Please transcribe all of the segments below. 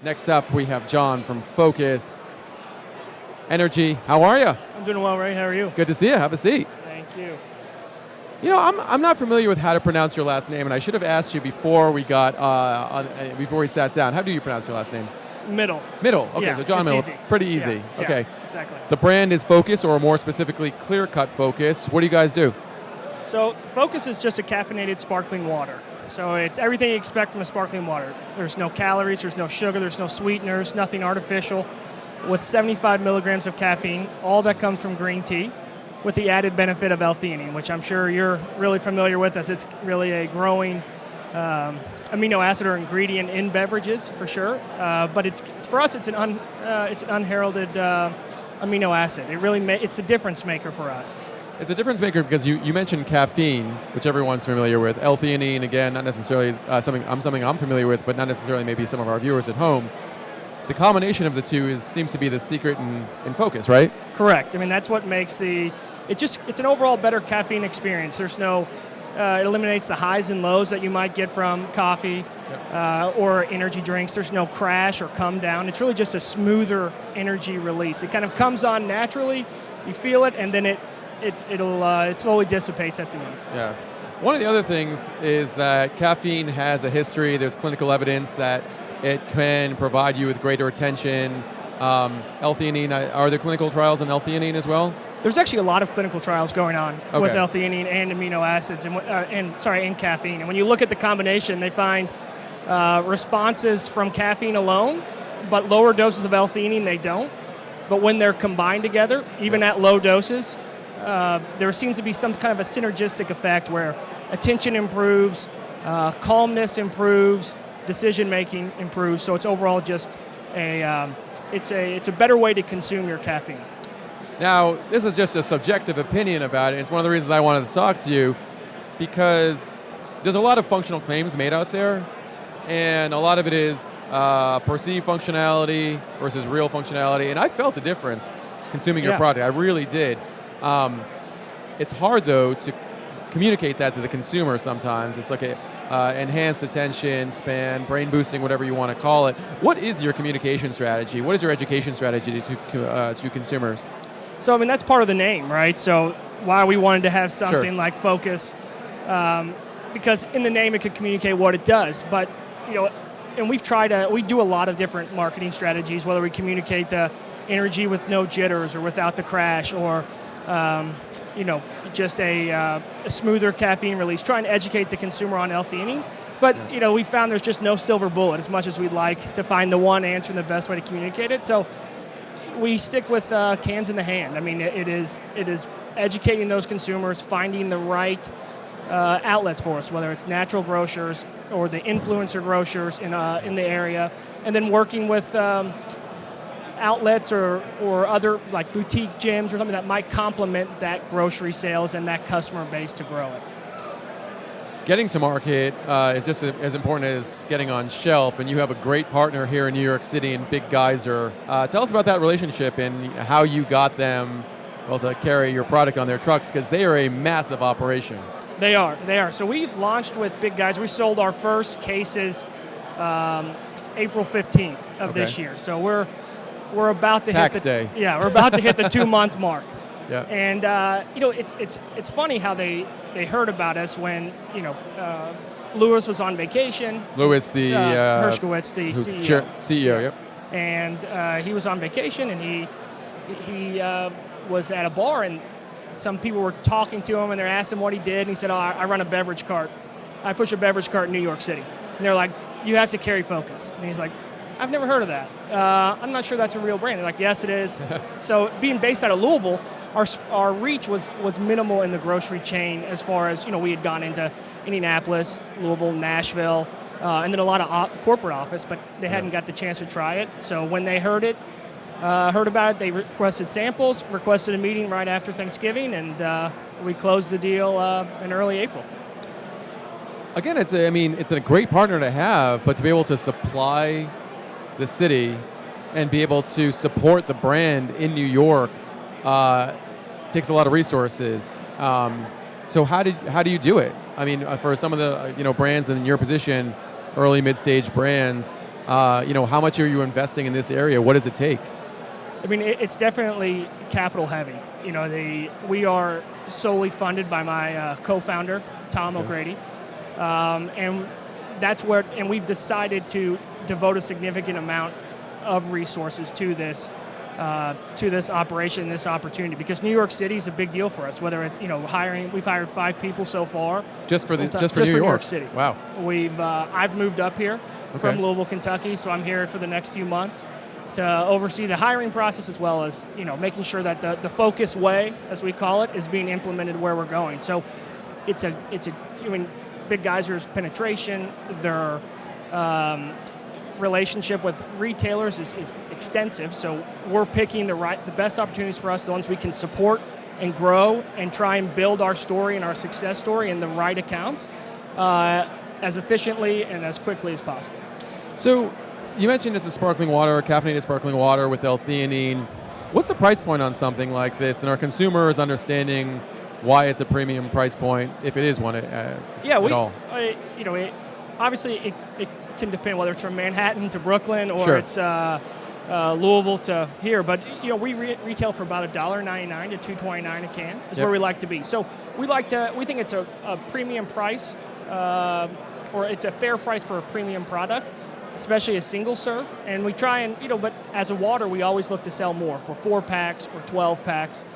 Next up, we have John from Focus Energy. How are you? I'm doing well, Ray. How are you? Good to see you. Have a seat. Thank you. You know, I'm not familiar with how to pronounce your last name, and I should have asked you before we got before we sat down. How do you pronounce your last name? Mittel. Mittel. Okay, Yeah, so John it's Mittel. easy. Pretty easy. Yeah, okay. Exactly. The brand is Focus, or more specifically, Clear Cut Phocus. What do you guys do? So Focus is just a caffeinated sparkling water. So it's everything you expect from a sparkling water. There's no calories, there's no sugar, there's no sweeteners, nothing artificial. With 75 milligrams of caffeine, all that comes from green tea, with the added benefit of L-theanine, which I'm sure you're really familiar with, as it's really a growing amino acid or ingredient in beverages for sure. But for us, it's an unheralded amino acid. It's a difference maker for us. It's a difference maker because you mentioned caffeine, which everyone's familiar with. L-theanine, again, not necessarily something I'm familiar with, but not necessarily maybe some of our viewers at home. The combination of the two seems to be the secret in Focus, right? Correct. I mean, that's what makes it's an overall better caffeine experience. There's no, it eliminates the highs and lows that you might get from coffee or energy drinks. There's no crash or come down. It's really just a smoother energy release. It kind of comes on naturally, you feel it, and then it slowly dissipates at the end. Yeah. One of the other things is that caffeine has a history. There's clinical evidence that it can provide you with greater attention. L-theanine, are there clinical trials on L-theanine as well? There's actually a lot of clinical trials going on with L-theanine and amino acids and caffeine. And when you look at the combination, they find responses from caffeine alone, but lower doses of L-theanine they don't. But when they're combined together, even at low doses, there seems to be some kind of a synergistic effect where attention improves, calmness improves, decision making improves. So it's overall just it's a better way to consume your caffeine. Now, this is just a subjective opinion about it. It's one of the reasons I wanted to talk to you, because there's a lot of functional claims made out there, and a lot of it is perceived functionality versus real functionality, and I felt a difference consuming your product. I really did. It's hard, though, to communicate that to the consumer sometimes. It's like enhanced attention span, brain boosting, whatever you want to call it. What is your communication strategy? What is your education strategy to consumers? So, I mean, that's part of the name, right? So why we wanted to have something like Focus, because in the name it could communicate what it does. But, you know, and we do a lot of different marketing strategies, whether we communicate the energy with no jitters or without the crash, or just a smoother caffeine release, trying to educate the consumer on L-theanine. But we found there's just no silver bullet, as much as we'd like to find the one answer and the best way to communicate it. So we stick with cans in the hand. I mean, it is educating those consumers, finding the right outlets for us, whether it's natural grocers or the influencer grocers in the area, and then working with outlets or other like boutique gyms or something that might complement that grocery sales and that customer base to grow it. Getting to market is just as important as getting on shelf, and you have a great partner here in New York City in Big Geyser. Tell us about that relationship and how you got them to carry your product on their trucks, because they are a massive operation. They are. So we launched with Big Geyser. We sold our first cases April 15th of this year. So we're about to Tax hit day. Yeah, we're about to hit the 2-month mark. Yeah. And it's funny how they heard about us when Lewis was on vacation. Lewis, the Hershkowitz, the CEO. CEO, yep. And he was on vacation, and he was at a bar, and some people were talking to him, and they're asking what he did, and he said, I run a beverage cart. I push a beverage cart in New York City. And they're like, you have to carry Focus. And he's like, I've never heard of that. I'm not sure that's a real brand. They're like, yes, it is. So being based out of Louisville, our reach was minimal in the grocery chain, as far as, we had gone into Indianapolis, Louisville, Nashville, and then a lot of corporate office, but they hadn't got the chance to try it. So when they heard about it, they requested samples, requested a meeting right after Thanksgiving, and we closed the deal in early April. Again, it's a great partner to have, but to be able to supply the city and be able to support the brand in New York takes a lot of resources. So how do you do it? I mean, for some of the brands in your position, early mid-stage brands, How much are you investing in this area? What does it take? I mean, it's definitely capital heavy. We are solely funded by my co-founder, Tom O'Grady, and and we've decided to devote a significant amount of resources to this operation, this opportunity, because New York City is a big deal for us. Whether it's hiring, we've hired 5 people so far. Just for New York City. Wow. I've moved up here from Louisville, Kentucky, so I'm here for the next few months to oversee the hiring process, as well as making sure that the focus way, as we call it, is being implemented where we're going. So it's Big Geyser's penetration, their relationship with retailers is extensive. So we're picking the best opportunities for us, the ones we can support and grow and try and build our story and our success story in the right accounts as efficiently and as quickly as possible. So you mentioned it's a sparkling water, caffeinated sparkling water with L-theanine. What's the price point on something like this? And are consumers understanding why it's a premium price point, if it is one at all? Obviously it can depend whether it's from Manhattan to Brooklyn or Sure. it's Louisville to here. But we retail for about $1.99 to $2.29 a can is where we like to be. So we think it's a premium price, or it's a fair price for a premium product, especially a single serve. And we try and, but as a water, we always look to sell more for 4-packs or 12-packs.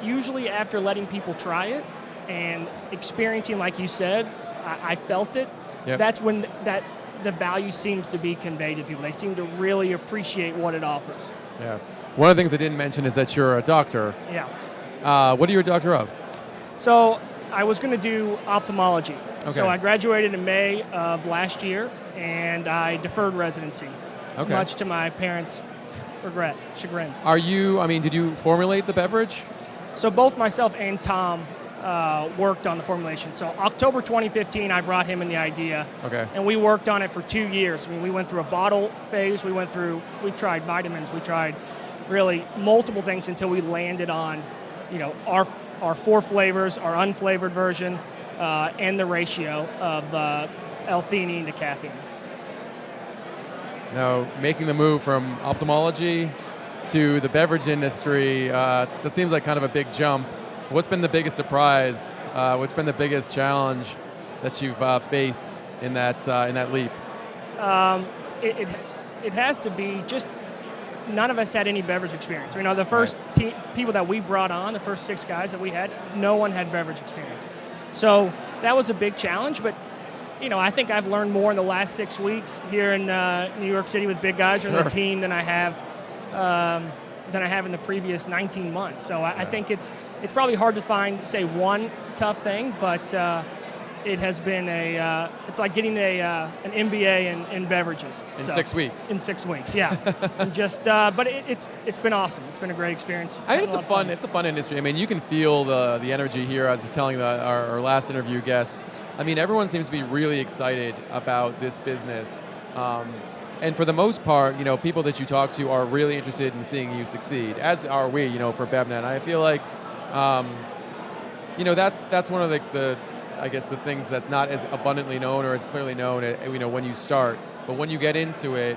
Usually after letting people try it and experiencing, like you said, I felt it, that's when the value seems to be conveyed to people. They seem to really appreciate what it offers. Yeah. One of the things I didn't mention is that you're a doctor. Yeah. What are you a doctor of? So I was going to do ophthalmology. Okay. So I graduated in May of last year, and I deferred residency, much to my parents' chagrin. Did you formulate the beverage? So both myself and Tom worked on the formulation. So October 2015, I brought him in the idea, and we worked on it for 2 years. We went through a bottle phase, we tried vitamins, we tried really multiple things until we landed on, our 4 flavors, our unflavored version, and the ratio of L-theanine to caffeine. Now, making the move from ophthalmology to the beverage industry, that seems like kind of a big jump. What's been the biggest surprise? What's been the biggest challenge that you've faced in that leap? It has to be just none of us had any beverage experience. The first people that we brought on, the first 6 guys that we had, no one had beverage experience. So that was a big challenge, but I think I've learned more in the last 6 weeks here in New York City with Big Geyser and the team than I have in the previous 19 months. So I think it's probably hard to find, say, one tough thing, but it has been it's like getting an MBA in beverages. In 6 weeks. In 6 weeks, yeah. And but it's been awesome. It's been a great experience. It's a fun industry. You can feel the energy here. I was just telling our last interview guest. Everyone seems to be really excited about this business. And for the most part, people that you talk to are really interested in seeing you succeed, as are we, for BevNET. I feel like, that's one of the things that's not as abundantly known or as clearly known, when you start. But when you get into it,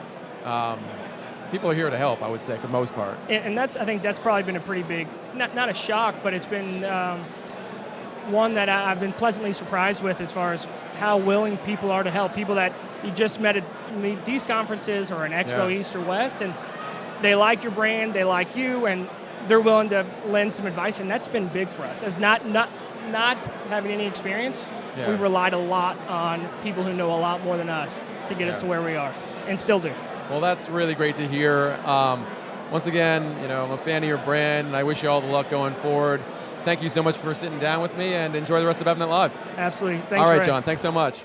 people are here to help, I would say, for the most part. And I think that's probably been a pretty big, not a shock, but it's been one that I've been pleasantly surprised with as far as how willing people are to help. People that you just met at these conferences or an Expo East or West, and they like your brand, they like you, and they're willing to lend some advice, and that's been big for us. As not having any experience, we've relied a lot on people who know a lot more than us to get us to where we are, and still do. Well, that's really great to hear. Once again, I'm a fan of your brand, and I wish you all the luck going forward. Thank you so much for sitting down with me, and enjoy the rest of BevNET Live. Absolutely. Thanks, all right, Ray. John. Thanks so much.